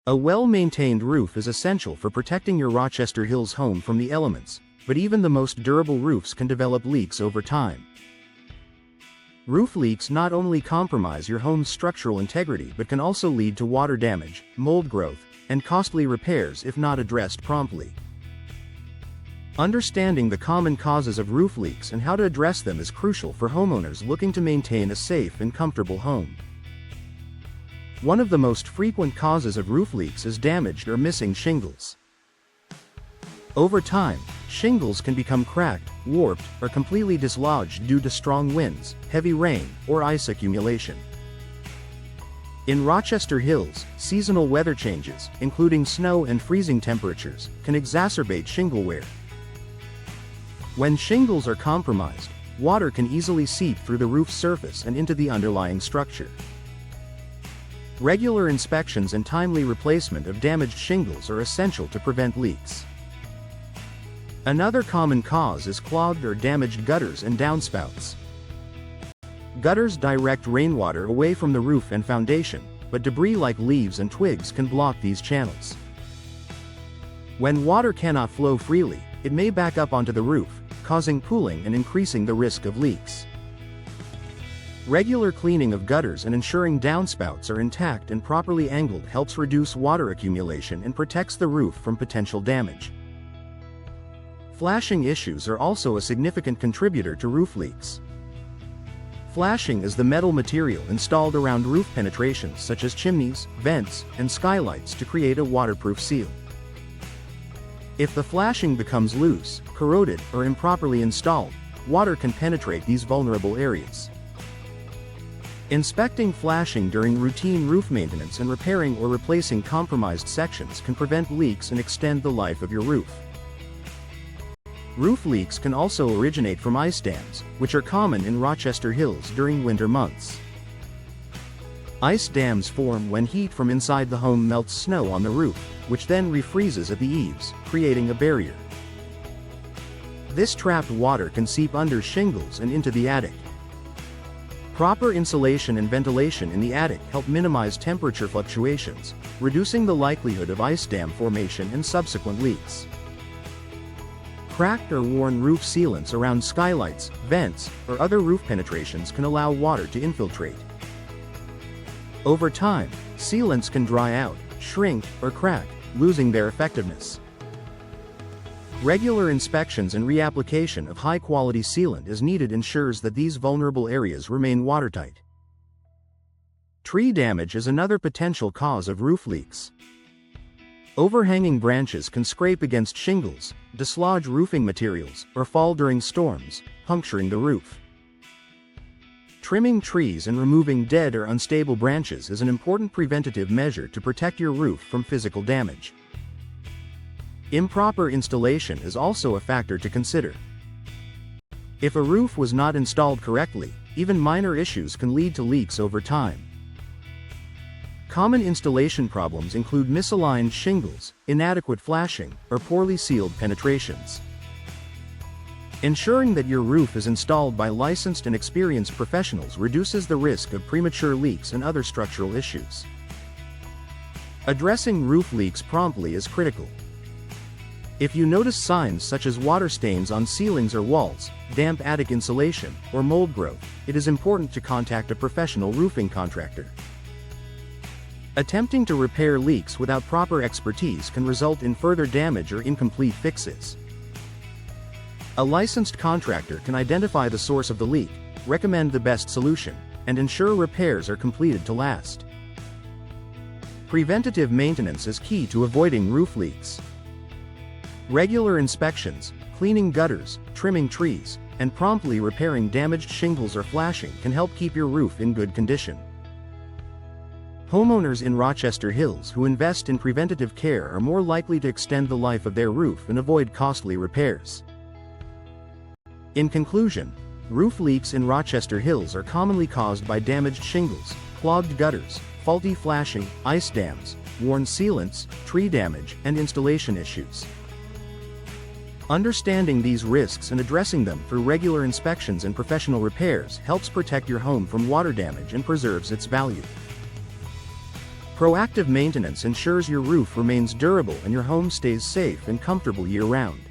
A well-maintained roof is essential for protecting your Rochester Hills home from the elements, but even the most durable roofs can develop leaks over time. Roof leaks not only compromise your home's structural integrity but can also lead to water damage, mold growth, and costly repairs if not addressed promptly. Understanding the common causes of roof leaks and how to address them is crucial for homeowners looking to maintain a safe and comfortable home. One of the most frequent causes of roof leaks is damaged or missing shingles. Over time, shingles can become cracked, warped, or completely dislodged due to strong winds, heavy rain, or ice accumulation. In Rochester Hills, seasonal weather changes, including snow and freezing temperatures, can exacerbate shingle wear. When shingles are compromised, water can easily seep through the roof's surface and into the underlying structure. Regular inspections and timely replacement of damaged shingles are essential to prevent leaks. Another common cause is clogged or damaged gutters and downspouts. Gutters direct rainwater away from the roof and foundation, but debris like leaves and twigs can block these channels. When water cannot flow freely, it may back up onto the roof, causing pooling and increasing the risk of leaks. Regular cleaning of gutters and ensuring downspouts are intact and properly angled helps reduce water accumulation and protects the roof from potential damage. Flashing issues are also a significant contributor to roof leaks. Flashing is the metal material installed around roof penetrations such as chimneys, vents, and skylights to create a waterproof seal. If the flashing becomes loose, corroded, or improperly installed, water can penetrate these vulnerable areas. Inspecting flashing during routine roof maintenance and repairing or replacing compromised sections can prevent leaks and extend the life of your roof. Roof leaks can also originate from ice dams, which are common in Rochester Hills during winter months. Ice dams form when heat from inside the home melts snow on the roof, which then refreezes at the eaves, creating a barrier. This trapped water can seep under shingles and into the attic. Proper insulation and ventilation in the attic help minimize temperature fluctuations, reducing the likelihood of ice dam formation and subsequent leaks. Cracked or worn roof sealants around skylights, vents, or other roof penetrations can allow water to infiltrate. Over time, sealants can dry out, shrink, or crack, losing their effectiveness. Regular inspections and reapplication of high-quality sealant as needed ensures that these vulnerable areas remain watertight. Tree damage is another potential cause of roof leaks. Overhanging branches can scrape against shingles, dislodge roofing materials, or fall during storms, puncturing the roof. Trimming trees and removing dead or unstable branches is an important preventative measure to protect your roof from physical damage. Improper installation is also a factor to consider. If a roof was not installed correctly, even minor issues can lead to leaks over time. Common installation problems include misaligned shingles, inadequate flashing, or poorly sealed penetrations. Ensuring that your roof is installed by licensed and experienced professionals reduces the risk of premature leaks and other structural issues. Addressing roof leaks promptly is critical. If you notice signs such as water stains on ceilings or walls, damp attic insulation, or mold growth, it is important to contact a professional roofing contractor. Attempting to repair leaks without proper expertise can result in further damage or incomplete fixes. A licensed contractor can identify the source of the leak, recommend the best solution, and ensure repairs are completed to last. Preventative maintenance is key to avoiding roof leaks. Regular inspections, cleaning gutters, trimming trees, and promptly repairing damaged shingles or flashing can help keep your roof in good condition. Homeowners in Rochester Hills who invest in preventative care are more likely to extend the life of their roof and avoid costly repairs. In conclusion, roof leaks in Rochester Hills are commonly caused by damaged shingles, clogged gutters, faulty flashing, ice dams, worn sealants, tree damage, and installation issues. Understanding these risks and addressing them through regular inspections and professional repairs helps protect your home from water damage and preserves its value. Proactive maintenance ensures your roof remains durable and your home stays safe and comfortable year-round.